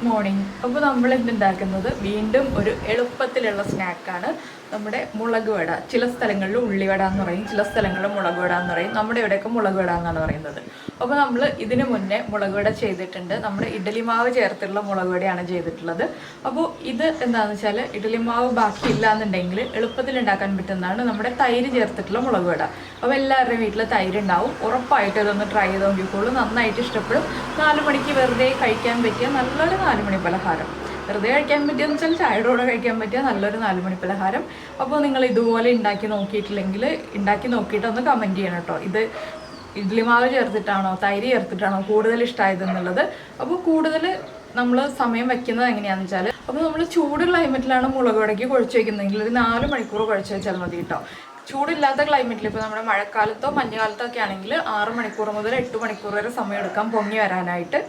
Morning. അപ്പോൾ നമ്മൾ ഇന്നുണ്ടാക്കുന്നത് വീണ്ടും ഒരു എളുപ്പത്തിലുള്ള സ്നാക്കാണ്. നമ്മുടെ മുളക് വട. ചില സ്ഥലങ്ങളിൽ ഉള്ളി വട എന്ന് പറയും, ചില സ്ഥലങ്ങളിൽ മുളക് വട എന്ന് പറയും. നമ്മുടെ ഇവിടെയൊക്കെ മുളക് വട എന്നാണ് പറയുന്നത്. അപ്പോൾ നമ്മൾ ഇതിന് മുന്നേ മുളക് വട ചെയ്തിട്ടുണ്ട്. നമ്മുടെ ഇഡ്ഡലി മാവ് ചേർത്തുള്ള മുളക് വടയാണ് ചെയ്തിട്ടുള്ളത്. അപ്പോൾ ഇത് എന്താണെന്ന് വെച്ചാൽ ഇഡ്ഡലി മാവ് ബാക്കിയില്ല എന്നുണ്ടെങ്കിൽ എളുപ്പത്തിൽ ഉണ്ടാക്കാൻ പറ്റുന്നതാണ് നമ്മുടെ തൈര് ചേർത്തിട്ടുള്ള മുളക് വട. അപ്പോൾ എല്ലാവരുടെയും വീട്ടിൽ തൈര് ഉണ്ടാവും. ഉറപ്പായിട്ട് ഇതൊന്ന് ട്രൈ ചെയ്ത് നോക്കിക്കോളൂ, നന്നായിട്ട് ഇഷ്ടപ്പെടും. 4 മണിക്ക് വെറുതെ കഴിക്കാൻ പറ്റിയ നല്ലൊരു 4 മണി പലഹാരം. വെറുതെ കഴിക്കാൻ പറ്റിയെന്ന് വെച്ചാൽ ചായയുടെ കൂടെ കഴിക്കാൻ പറ്റിയ നല്ലൊരു 4 മണി പലഹാരം. അപ്പോൾ നിങ്ങൾ ഇതുപോലെ ഉണ്ടാക്കി നോക്കിയിട്ടില്ലെങ്കിൽ ഉണ്ടാക്കി നോക്കിയിട്ട് ഒന്ന് കമൻറ്റ് ചെയ്യണം കേട്ടോ. ഇത് ഇഡ്ഡലി മാവ് ചേർത്തിട്ടാണോ തൈര് ചേർത്തിട്ടാണോ കൂടുതൽ ഇഷ്ടമായതെന്നുള്ളത്. അപ്പോൾ കൂടുതൽ നമ്മൾ സമയം വയ്ക്കുന്നത് എങ്ങനെയാണെന്ന് വെച്ചാൽ, അപ്പോൾ നമ്മൾ ചൂട് ക്ലൈമറ്റിലാണ് മുളക് വടയ്ക്ക് കുഴച്ച് വയ്ക്കുന്നതെങ്കിൽ ഒരു 4 മണിക്കൂർ കുഴച്ച് വെച്ചാൽ മതി കേട്ടോ. ചൂടില്ലാത്ത ക്ലൈമറ്റിൽ ഇപ്പോൾ നമ്മുടെ മഴക്കാലത്തോ മഞ്ഞുകാലത്തോ ഒക്കെ ആണെങ്കിൽ 6 മണിക്കൂർ മുതൽ 8 മണിക്കൂർ വരെ സമയം എടുക്കാം പൊങ്ങി വരാനായിട്ട്.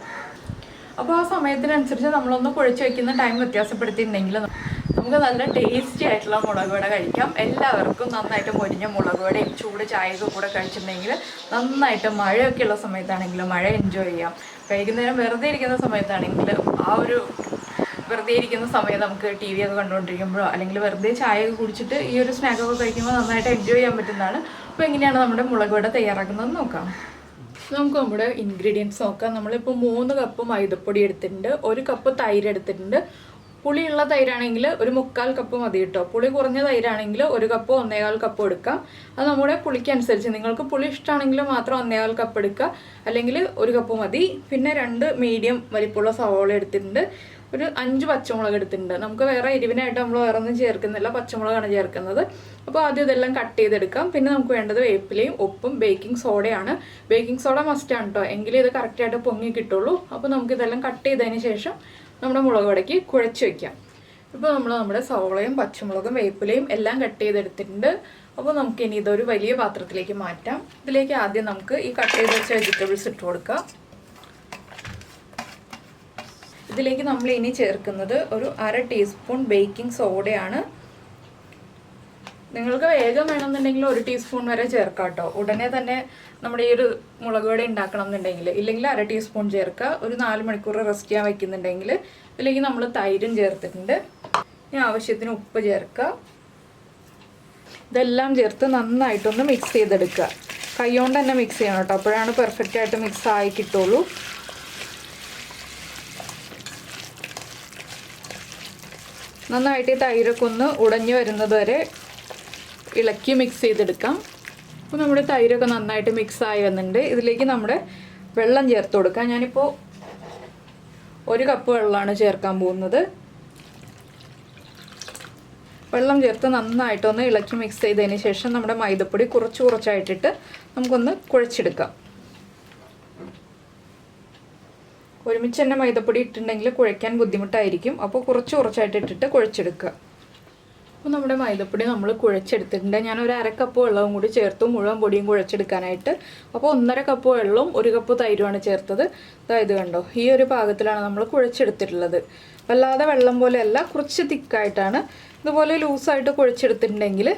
അപ്പോൾ ആ സമയത്തിനനുസരിച്ച് നമ്മളൊന്ന് കുഴച്ച് വയ്ക്കുന്ന ടൈം വ്യത്യാസപ്പെടുത്തിയിട്ടുണ്ടെങ്കിൽ നമുക്ക് നല്ല ടേസ്റ്റി ആയിട്ടുള്ള മുളക് വട കഴിക്കാം. എല്ലാവർക്കും നന്നായിട്ട് മൊരിഞ്ഞ മുളക് വടയും ചൂട് ചായയൊക്കെ കൂടെ കഴിച്ചിട്ടുണ്ടെങ്കിൽ നന്നായിട്ട് മഴയൊക്കെ ഉള്ള സമയത്താണെങ്കിൽ മഴ എൻജോയ് ചെയ്യാം. വൈകുന്നേരം വെറുതെ ഇരിക്കുന്ന സമയത്താണെങ്കിൽ ആ ഒരു വെറുതെ ഇരിക്കുന്ന സമയം നമുക്ക് ടി വി ഒക്കെ കണ്ടുകൊണ്ടിരിക്കുമ്പോഴോ അല്ലെങ്കിൽ വെറുതെ ചായയൊക്കെ കുടിച്ചിട്ട് ഈ ഒരു സ്നാക്കൊക്കെ കഴിക്കുമ്പോൾ നന്നായിട്ട് എൻജോയ് ചെയ്യാൻ പറ്റുന്നതാണ്. അപ്പോൾ എങ്ങനെയാണ് നമ്മുടെ മുളക് വട തയ്യാറാക്കുന്നത് നോക്കാം. നമുക്ക് നമ്മുടെ ഇൻഗ്രീഡിയൻസ് നോക്കാം. നമ്മളിപ്പോൾ 3 കപ്പ് മൈദപ്പൊടി എടുത്തിട്ടുണ്ട്, 1 കപ്പ് തൈര് എടുത്തിട്ടുണ്ട്. പുളിയുള്ള തൈരാണെങ്കിൽ ഒരു 3/4 കപ്പ് മതി കേട്ടോ. പുളി കുറഞ്ഞ തൈരാണെങ്കിൽ 1 കപ്പ് 1.25 കപ്പ് എടുക്കാം. അത് നമ്മുടെ പുളിക്കനുസരിച്ച്, നിങ്ങൾക്ക് പുളി ഇഷ്ടമാണെങ്കിൽ മാത്രം 1.25 കപ്പ് എടുക്കുക, അല്ലെങ്കിൽ 1 കപ്പ് മതി. പിന്നെ 2 മീഡിയം വലിപ്പമുള്ള സവാള എടുത്തിട്ടുണ്ട്, ഒരു 5 പച്ചമുളക് എടുത്തിട്ടുണ്ട്. നമുക്ക് വേറെ എരിവിനായിട്ട് നമ്മൾ വേറെ ഒന്നും ചേർക്കുന്നില്ല, പച്ചമുളകാണ് ചേർക്കുന്നത്. അപ്പോൾ ആദ്യം ഇതെല്ലാം കട്ട് ചെയ്തെടുക്കാം. പിന്നെ നമുക്ക് വേണ്ടത് വേപ്പിലയും ഉപ്പും ബേക്കിംഗ് സോഡയാണ്. ബേക്കിംഗ് സോഡ മസ്റ്റാണ് കേട്ടോ, എങ്കിലേ ഇത് കറക്റ്റായിട്ട് പൊങ്ങി കിട്ടുള്ളൂ. അപ്പോൾ നമുക്കിതെല്ലാം കട്ട് ചെയ്തതിന് ശേഷം നമ്മുടെ മുളക് വടയ്ക്ക് കുഴച്ച് വയ്ക്കാം. ഇപ്പോൾ നമ്മുടെ സവാളയും പച്ചമുളകും വേപ്പിലയും എല്ലാം കട്ട് ചെയ്തെടുത്തിട്ടുണ്ട്. അപ്പോൾ നമുക്കിനി ഇതൊരു വലിയ പാത്രത്തിലേക്ക് മാറ്റാം. ഇതിലേക്ക് ആദ്യം നമുക്ക് ഈ കട്ട് ചെയ്ത് വെച്ച വെജിറ്റബിൾസ് ഇട്ട് കൊടുക്കാം. ഇതിലേക്ക് നമ്മൾ ഇനി ചേർക്കുന്നത് ഒരു 1/2 ടീസ്പൂൺ ബേക്കിംഗ് സോഡയാണ്. നിങ്ങൾക്ക് വേഗം വേണമെന്നുണ്ടെങ്കിൽ 1 ടീസ്പൂൺ വരെ ചേർക്കാം കേട്ടോ. ഉടനെ തന്നെ നമ്മുടെ ഈ ഒരു മുളക് വട ഉണ്ടാക്കണം എന്നുണ്ടെങ്കിൽ, ഇല്ലെങ്കിൽ 1/2 ടീസ്പൂൺ ചേർക്കുക. ഒരു 4 മണിക്കൂർ റെസ്റ്റ് ചെയ്യാൻ വയ്ക്കുന്നുണ്ടെങ്കിൽ ഇതിലേക്ക് നമ്മൾ തൈരും ചേർത്തിട്ടുണ്ട്. ഇനി ആവശ്യത്തിന് ഉപ്പ് ചേർക്കുക. ഇതെല്ലാം ചേർത്ത് നന്നായിട്ടൊന്ന് മിക്സ് ചെയ്തെടുക്കുക. കൈ കൊണ്ട് തന്നെ മിക്സ് ചെയ്യണം കേട്ടോ, അപ്പോഴാണ് പെർഫെക്റ്റ് ആയിട്ട് മിക്സ് ആയി കിട്ടുള്ളൂ. നന്നായിട്ട് ഈ തൈരൊക്കെ ഒന്ന് ഉടഞ്ഞു വരുന്നത് വരെ ഇളക്കി മിക്സ് ചെയ്തെടുക്കാം. അപ്പോൾ നമ്മുടെ തൈരൊക്കെ നന്നായിട്ട് മിക്സ് ആയി വന്നിട്ടുണ്ട്. ഇതിലേക്ക് നമ്മുടെ വെള്ളം ചേർത്ത് കൊടുക്കാം. ഞാനിപ്പോൾ 1 കപ്പ് വെള്ളമാണ് ചേർക്കാൻ പോകുന്നത്. വെള്ളം ചേർത്ത് നന്നായിട്ടൊന്ന് ഇളക്കി മിക്സ് ചെയ്തതിന് ശേഷം നമ്മുടെ മൈദപ്പൊടി കുറച്ചായിട്ടിട്ട് നമുക്കൊന്ന് കുഴച്ചെടുക്കാം. ഒരുമിച്ച് തന്നെ മൈദപ്പൊടി ഇട്ടിട്ടുണ്ടെങ്കിൽ കുഴയ്ക്കാൻ ബുദ്ധിമുട്ടായിരിക്കും. അപ്പോൾ കുറച്ചായിട്ട് ഇട്ടിട്ട് കുഴച്ചെടുക്കുക. അപ്പോൾ നമ്മുടെ മൈദപ്പൊടി നമ്മൾ കുഴച്ചെടുത്തിട്ടുണ്ട്. ഞാൻ ഒരു 1/2 കപ്പ് വെള്ളവും കൂടി ചേർത്തു മുഴുവൻ പൊടിയും കുഴച്ചെടുക്കാനായിട്ട്. അപ്പോൾ 1.5 കപ്പ് വെള്ളവും 1 കപ്പ് തൈരുമാണ് ചേർത്തത്. അതായത് കണ്ടോ, ഈ ഒരു പാകത്തിലാണ് നമ്മൾ കുഴച്ചെടുത്തിട്ടുള്ളത്. വല്ലാതെ വെള്ളം പോലെയല്ല, കുറച്ച് തിക്കായിട്ടാണ്. ഇതുപോലെ ലൂസായിട്ട് കുഴച്ചെടുത്തിട്ടുണ്ടെങ്കിൽ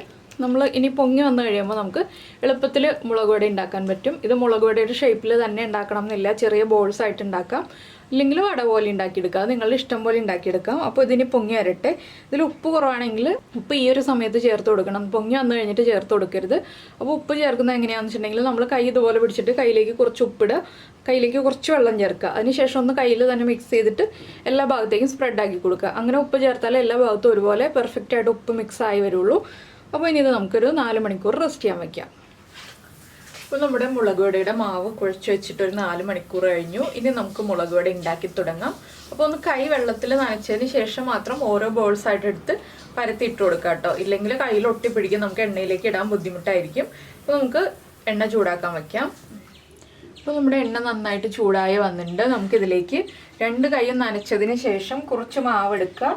നമ്മൾ ഇനി പൊങ്ങി വന്നു കഴിയുമ്പോൾ നമുക്ക് എളുപ്പത്തിൽ മുളക് വട ഉണ്ടാക്കാൻ പറ്റും. ഇത് മുളക് വടയുടെ ഷേപ്പിൽ തന്നെ ഉണ്ടാക്കണം എന്നില്ല, ചെറിയ ബോൾസ് ആയിട്ട് ഉണ്ടാക്കാം, ഇല്ലെങ്കിൽ വട പോലെ ഉണ്ടാക്കിയെടുക്കാം. നിങ്ങളുടെ ഇഷ്ടം പോലെ ഉണ്ടാക്കിയെടുക്കാം. അപ്പോൾ ഇതിന് പൊങ്ങി വരട്ടെ. ഇതിൽ ഉപ്പ് കുറവാണെങ്കിൽ ഉപ്പ് ഈ ഒരു സമയത്ത് ചേർത്ത് കൊടുക്കണം, പൊങ്ങി വന്നു കഴിഞ്ഞിട്ട് ചേർത്ത് കൊടുക്കരുത്. അപ്പോൾ ഉപ്പ് ചേർക്കുന്നത് എങ്ങനെയാണെന്ന് വെച്ചിട്ടുണ്ടെങ്കിൽ നമ്മൾ കൈ ഇതുപോലെ പിടിച്ചിട്ട് കയ്യിലേക്ക് കുറച്ച് ഉപ്പിടുക, കയ്യിലേക്ക് കുറച്ച് വെള്ളം ചേർക്കുക. അതിനുശേഷം ഒന്ന് കയ്യിൽ തന്നെ മിക്സ് ചെയ്തിട്ട് എല്ലാ ഭാഗത്തേക്കും സ്പ്രെഡ് ആക്കി കൊടുക്കുക. അങ്ങനെ ഉപ്പ് ചേർത്താലേ എല്ലാ ഭാഗത്തും ഒരുപോലെ പെർഫെക്റ്റ് ആയിട്ട് ഉപ്പ് മിക്സ് ആയി വരുള്ളൂ. അപ്പോൾ ഇനി ഇത് നമുക്കൊരു 4 മണിക്കൂർ റെസ്റ്റ് ചെയ്യാൻ വയ്ക്കാം. അപ്പോൾ നമ്മുടെ മുളക് വടയുടെ മാവ് കുഴച്ച് വെച്ചിട്ട് ഒരു 4 മണിക്കൂർ കഴിഞ്ഞു. ഇനി നമുക്ക് മുളക് വട ഉണ്ടാക്കി തുടങ്ങാം. അപ്പോൾ ഒന്ന് കൈ വെള്ളത്തിൽ നനച്ചതിന് ശേഷം മാത്രം ഓരോ ബോൾസ് ആയിട്ട് എടുത്ത് പരത്തി ഇട്ട് കൊടുക്കാം കേട്ടോ, ഇല്ലെങ്കിൽ കയ്യിൽ ഒട്ടിപ്പിടിക്കും, നമുക്ക് എണ്ണയിലേക്ക് ഇടാൻ ബുദ്ധിമുട്ടായിരിക്കും. അപ്പോൾ നമുക്ക് എണ്ണ ചൂടാക്കാൻ വയ്ക്കാം. അപ്പോൾ നമ്മുടെ എണ്ണ നന്നായിട്ട് ചൂടായി വന്നിട്ടുണ്ട്. നമുക്കിതിലേക്ക് 2 കൈയും നനച്ചതിന് ശേഷം കുറച്ച് മാവ് എടുക്കുക.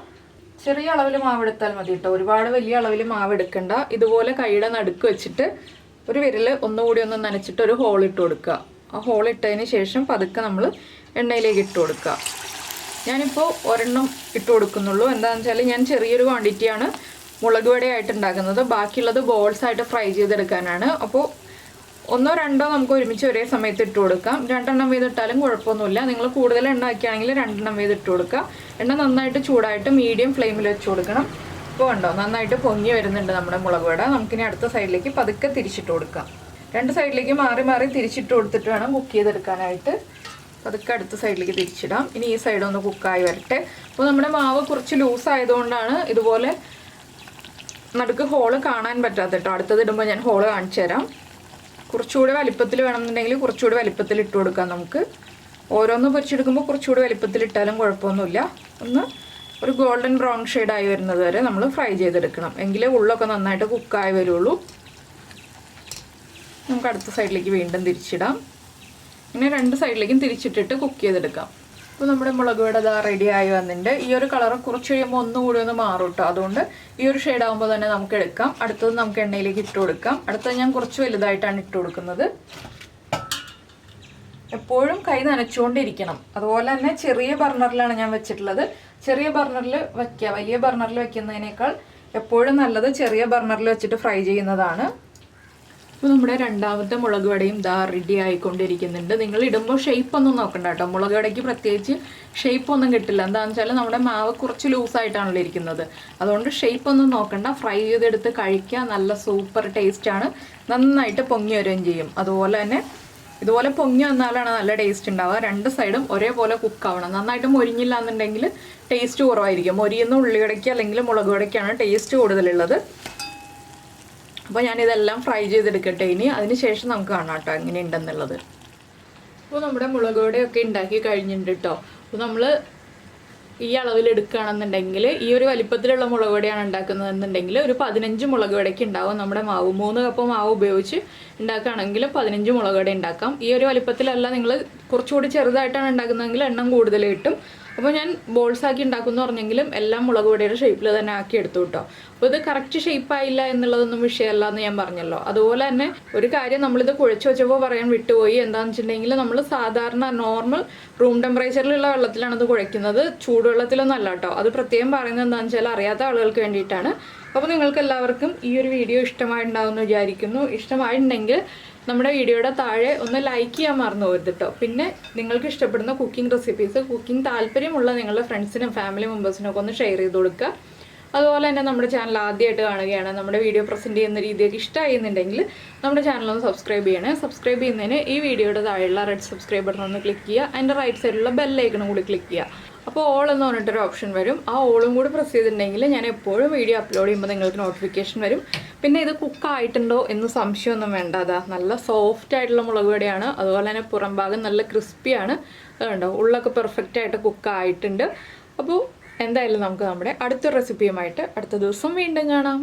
ചെറിയ അളവിൽ മാവ് എടുത്താൽ മതി കേട്ടോ, ഒരുപാട് വലിയ അളവിൽ മാവ് എടുക്കണ്ട. ഇതുപോലെ കൈയുടെ നടുക്ക് വെച്ചിട്ട് ഒരു വിരൽ ഒന്നുകൂടി ഒന്ന് നനച്ചിട്ട് ഒരു ഹോൾ ഇട്ട് കൊടുക്കുക. ആ ഹോൾ ഇട്ടതിന് ശേഷം പതുക്കെ നമ്മൾ എണ്ണയിലേക്ക് ഇട്ട് കൊടുക്കുക. ഞാനിപ്പോൾ ഒരെണ്ണം ഇട്ട് കൊടുക്കുന്നുള്ളൂ. എന്താണെന്ന് വെച്ചാൽ ഞാൻ ചെറിയൊരു ക്വാണ്ടിറ്റിയാണ് മുളക് വടയായിട്ട് ഉണ്ടാക്കുന്നത്, ബാക്കിയുള്ളത് ബോൾസായിട്ട് ഫ്രൈ ചെയ്തെടുക്കാനാണ്. അപ്പോൾ ഒന്നോ രണ്ടോ നമുക്ക് ഒരുമിച്ച് ഒരേ സമയത്ത് ഇട്ട് കൊടുക്കാം. 2 എണ്ണം വീതിട്ടാലും കുഴപ്പമൊന്നുമില്ല. നിങ്ങൾ കൂടുതൽ എണ്ണ ആക്കുകയാണെങ്കിൽ 2 എണ്ണം വീതിട്ട് കൊടുക്കുക. എണ്ണ നന്നായിട്ട് ചൂടായിട്ട് മീഡിയം ഫ്ലെയിമിൽ വെച്ച് കൊടുക്കണം. ഇപ്പോൾ ഉണ്ടോ നന്നായിട്ട് പൊങ്ങി വരുന്നുണ്ട് നമ്മുടെ മുളക് വട. നമുക്കിനി അടുത്ത സൈഡിലേക്ക് പതുക്കെ തിരിച്ചിട്ട് കൊടുക്കാം. 2 സൈഡിലേക്ക് മാറി മാറി തിരിച്ചിട്ട് കൊടുത്തിട്ട് വേണം കുക്ക് ചെയ്തെടുക്കാനായിട്ട്. പതുക്കെ അടുത്ത സൈഡിലേക്ക് തിരിച്ചിടാം. ഇനി ഈ സൈഡ് ഒന്ന് കുക്കായി വരട്ടെ. അപ്പോൾ നമ്മുടെ മാവ് കുറച്ച് ലൂസ് ആയതുകൊണ്ടാണ് ഇതുപോലെ നടുക്ക് ഹോള് കാണാൻ പറ്റാത്ത കേട്ടോ. അടുത്തത് ഇടുമ്പോൾ ഞാൻ ഹോള് കാണിച്ചു തരാം. കുറച്ചുകൂടി വലിപ്പത്തിൽ വേണമെന്നുണ്ടെങ്കിൽ കുറച്ചുകൂടി വലിപ്പത്തിൽ ഇട്ട് കൊടുക്കാം. നമുക്ക് ഓരോന്ന് പൊരിച്ചെടുക്കുമ്പോൾ കുറച്ചുകൂടി വലിപ്പത്തിൽ ഇട്ടാലും കുഴപ്പമൊന്നുമില്ല. ഒന്ന് ഒരു ഗോൾഡൻ ബ്രൗൺ ഷെയ്ഡായി വരുന്നത് വരെ നമ്മൾ ഫ്രൈ ചെയ്തെടുക്കണം. എങ്കിലേ ഉള്ളൊക്കെ നന്നായിട്ട് കുക്കായി വരുള്ളൂ. നമുക്ക് അടുത്ത സൈഡിലേക്ക് വീണ്ടും തിരിച്ചിടാം. ഇങ്ങനെ 2 സൈഡിലേക്കും തിരിച്ചിട്ടിട്ട് കുക്ക് ചെയ്തെടുക്കാം. അപ്പോൾ നമ്മുടെ മുളക് വട ഇതാ റെഡി ആയി വന്നിട്ടുണ്ട്. ഈ ഒരു കളർ കുറച്ച് കഴിയുമ്പോൾ ഒന്നുകൂടി ഒന്ന് മാറും കേട്ടോ. അതുകൊണ്ട് ഈ ഒരു ഷെയ്ഡ് ആകുമ്പോൾ തന്നെ നമുക്ക് എടുക്കാം. അടുത്തത് നമുക്ക് എണ്ണയിലേക്ക് ഇട്ട് കൊടുക്കാം. അടുത്തത് ഞാൻ കുറച്ച് വലുതായിട്ടാണ് ഇട്ട് കൊടുക്കുന്നത്. എപ്പോഴും കൈ നനച്ചുകൊണ്ടിരിക്കണം. അതുപോലെ തന്നെ ചെറിയ ബർണറിലാണ് ഞാൻ വെച്ചിട്ടുള്ളത്. ചെറിയ ബർണറിൽ വയ്ക്കുക. വലിയ ബർണറിൽ വയ്ക്കുന്നതിനേക്കാൾ എപ്പോഴും നല്ലത് ചെറിയ ബർണറിൽ വെച്ചിട്ട് ഫ്രൈ ചെയ്യുന്നതാണ്. അപ്പോൾ നമ്മുടെ രണ്ടാമത്തെ മുളക് വടയും ദാ റെഡി ആയിക്കൊണ്ടിരിക്കുന്നുണ്ട്. നിങ്ങൾ ഇടുമ്പോൾ ഷേപ്പ് ഒന്നും നോക്കണ്ട കേട്ടോ. മുളക് വടയ്ക്ക് പ്രത്യേകിച്ച് ഷേപ്പ് ഒന്നും കിട്ടില്ല. എന്താണെന്ന് വെച്ചാൽ നമ്മുടെ മാവ് കുറച്ച് ലൂസായിട്ടാണല്ലോ ഇരിക്കുന്നത്. അതുകൊണ്ട് ഷേപ്പ് ഒന്നും നോക്കണ്ട. ഫ്രൈ ചെയ്തെടുത്ത് കഴിക്കുക. നല്ല സൂപ്പർ ടേസ്റ്റാണ്. നന്നായിട്ട് പൊങ്ങി വരികയും ചെയ്യും. അതുപോലെ തന്നെ ഇതുപോലെ പൊങ്ങി വന്നാലാണ് നല്ല ടേസ്റ്റ് ഉണ്ടാവുക. 2 സൈഡും ഒരേപോലെ കുക്കാവണം. നന്നായിട്ട് മൊരിഞ്ഞില്ല എന്നുണ്ടെങ്കിൽ ടേസ്റ്റ് കുറവായിരിക്കും. മൊരിയുന്ന ഉള്ളിവടയ്ക്ക് അല്ലെങ്കിൽ മുളക് വടയ്ക്കാണ് ടേസ്റ്റ് കൂടുതലുള്ളത്. അപ്പോൾ ഞാനിതെല്ലാം ഫ്രൈ ചെയ്തെടുക്കട്ടെ. ഇനി അതിന് ശേഷം നമുക്ക് കാണാം കേട്ടോ എങ്ങനെയുണ്ടെന്നുള്ളത്. അപ്പോൾ നമ്മുടെ മുളക് വടയൊക്കെ ഉണ്ടാക്കി കഴിഞ്ഞിട്ടുണ്ട് കേട്ടോ. അപ്പോൾ നമ്മൾ ഈ അളവിൽ എടുക്കുകയാണെന്നുണ്ടെങ്കിൽ ഈ ഒരു വലിപ്പത്തിലുള്ള മുളക് വടയാണ് ഉണ്ടാക്കുന്നതെന്നുണ്ടെങ്കിൽ ഒരു 15 മുളക് വടയ്ക്ക് ഉണ്ടാവും നമ്മുടെ മാവ്. 3 കപ്പ് മാവ് ഉപയോഗിച്ച് ഉണ്ടാക്കുകയാണെങ്കിൽ 15 മുളക് വട ഉണ്ടാക്കാം. ഈ ഒരു വലിപ്പത്തിലല്ല, നിങ്ങൾ കുറച്ചുകൂടി ചെറുതായിട്ടാണ് ഉണ്ടാക്കുന്നതെങ്കിൽ എണ്ണം കൂടുതൽ കിട്ടും. അപ്പോൾ ഞാൻ ബോൾസ് ആക്കി ഉണ്ടാക്കുമെന്ന് പറഞ്ഞെങ്കിലും എല്ലാം മുളക് പൊടിയുടെ ഷേപ്പിൽ തന്നെ ആക്കി എടുത്തു കേട്ടോ. അപ്പോൾ ഇത് കറക്റ്റ് ഷേപ്പായില്ല എന്നുള്ളതൊന്നും വിഷയമല്ല എന്ന് ഞാൻ പറഞ്ഞല്ലോ. അതുപോലെ തന്നെ ഒരു കാര്യം നമ്മളിത് കുഴച്ച് വെച്ചപ്പോൾ പറയാൻ വിട്ടുപോയി. എന്താണെന്ന് വെച്ചിട്ടുണ്ടെങ്കിൽ നമ്മൾ സാധാരണ നോർമൽ റൂം ടെമ്പറേച്ചറിലുള്ള വെള്ളത്തിലാണ് ഇത് കുഴയ്ക്കുന്നത്. ചൂടുവെള്ളത്തിലൊന്നും അല്ല കേട്ടോ. അത് പ്രത്യേകം പറയുന്നത് എന്താണെന്ന് വെച്ചാൽ അറിയാത്ത ആളുകൾക്ക് വേണ്ടിയിട്ടാണ്. അപ്പോൾ നിങ്ങൾക്ക് എല്ലാവർക്കും ഈ ഒരു വീഡിയോ ഇഷ്ടമായിട്ടുണ്ടാവുമെന്ന് വിചാരിക്കുന്നു. ഇഷ്ടമായിട്ടുണ്ടെങ്കിൽ നമ്മുടെ വീഡിയോയുടെ താഴെ ഒന്ന് ലൈക്ക് ചെയ്യാൻ മറന്നു പോകരുത് കേട്ടോ. പിന്നെ നിങ്ങൾക്ക് ഇഷ്ടപ്പെടുന്ന കുക്കിംഗ് റെസിപ്പീസ്, കുക്കിംഗ് താല്പര്യമുള്ള നിങ്ങളുടെ ഫ്രണ്ട്സിനും ഫാമിലി മെമ്പേഴ്സിനും ഒക്കെ ഒന്ന് ഷെയർ ചെയ്ത് കൊടുക്കുക. അതുപോലെ തന്നെ നമ്മുടെ ചാനൽ ആദ്യമായിട്ട് കാണുകയാണ്, നമ്മുടെ വീഡിയോ പ്രസൻറ്റ് ചെയ്യുന്ന രീതിയൊക്കെ ഇഷ്ടമായിരുന്നുണ്ടെങ്കിൽ നമ്മുടെ ചാനലൊന്ന് സബ്സ്ക്രൈബ് ചെയ്യണേ. സബ്സ്ക്രൈബ് ചെയ്യുന്നതിന് ഈ വീഡിയോയുടെ താഴെയുള്ള റെഡ് സബ്സ്ക്രൈബ് ബട്ടൺ ഒന്ന് ക്ലിക്ക് ചെയ്യുക. അതിൻ്റെ റൈറ്റ് സൈഡിലുള്ള ബെല്ലൈക്കണും കൂടി ക്ലിക്ക് ചെയ്യുക. അപ്പോൾ ഓൾ എന്ന് പറഞ്ഞിട്ടൊരു ഓപ്ഷൻ വരും. ആ ഓളും കൂടി പ്രസ് ചെയ്തിട്ടുണ്ടെങ്കിൽ ഞാൻ എപ്പോഴും വീഡിയോ അപ്ലോഡ് ചെയ്യുമ്പോൾ നിങ്ങൾക്ക് നോട്ടിഫിക്കേഷൻ വരും. പിന്നെ ഇത് കുക്കായിട്ടുണ്ടോ എന്ന് സംശയമൊന്നും വേണ്ട. അതാ നല്ല സോഫ്റ്റ് ആയിട്ടുള്ള മുളക് പൊടിയാണ്. അതുപോലെ തന്നെ പുറം ഭാഗം നല്ല ക്രിസ്പിയാണ്. അതുകൊണ്ടോ ഉള്ളൊക്കെ പെർഫെക്റ്റ് ആയിട്ട് കുക്കായിട്ടുണ്ട്. അപ്പോൾ എന്തായാലും നമുക്ക് നമ്മുടെ അടുത്ത റെസിപ്പിയുമായിട്ട് അടുത്ത ദിവസം വീണ്ടും കാണാം.